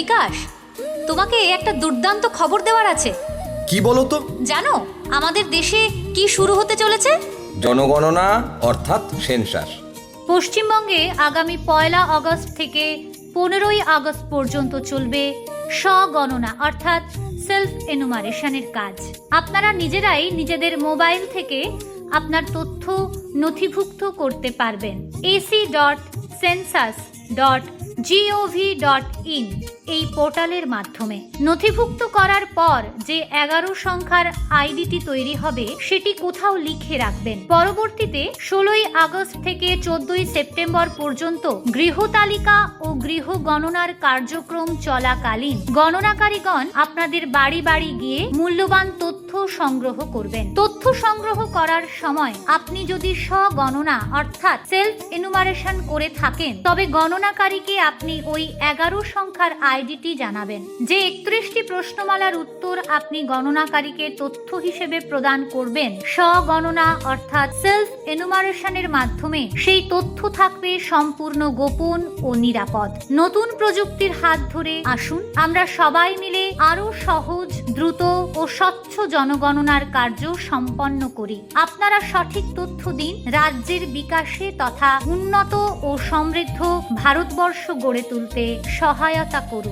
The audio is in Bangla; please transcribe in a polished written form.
বিকাশ, তোমাকে একটা দুর্দান্ত খবর দেওয়ার আছে। কি বলো তো? জানো আমাদের দেশে কি শুরু হতে চলেছে? জনগণনা অর্থাৎ সেন্সাস। পশ্চিমবঙ্গে আগামী 1 আগস্ট থেকে 15 আগস্ট পর্যন্ত চলবে স্বগণনা অর্থাৎ সেলফ এনুমারেশনের কাজ। আপনারা নিজেরাই নিজেদের মোবাইল থেকে আপনার তথ্য নথিভুক্ত করতে পারবেন। ac.census.gov.in এই পোর্টালের মাধ্যমে নথিভুক্ত করার পর যে 11 সংখ্যার আইডিটি তৈরি হবে সেটি কোথাও লিখে রাখবেন। পরবর্তীতে 16 আগস্ট থেকে 14 সেপ্টেম্বর পর্যন্ত গৃহ তালিকা ও গৃহ গণনার কার্যক্রম চলাকালীন গণনাকারীগণ আপনাদের বাড়ি বাড়ি গিয়ে মূল্যবান তথ্য সংগ্রহ করবেন। তথ্য সংগ্রহ করার সময় আপনি যদি স্বগণনা অর্থাৎ সেলফ এনুমারেশন করে থাকেন তবে গণনাকারীকে আপনি ওই 11 সংখ্যার আইডিটি জানাবেন। যে 31টি প্রশ্নমালার উত্তর আপনি গণনাকারীকে তথ্য হিসেবে প্রদান করবেন স্বগণনা অর্থাৎ সেলফ এনুমারেশনের মাধ্যমে সেই তথ্য থাকবে সম্পূর্ণ গোপন ও নিরাপদ। নতুন প্রযুক্তির হাত ধরে আসুন আমরা সবাই মিলে আরো সহজ, দ্রুত ও স্বচ্ছ জনগণনার কার্য সম্পন্ন করি। আপনারা সঠিক তথ্য দিন, রাজ্যের বিকাশে তথা উন্নত ও সমৃদ্ধ ভারতবর্ষ গড়ে তুলতে সহায়তা করুন।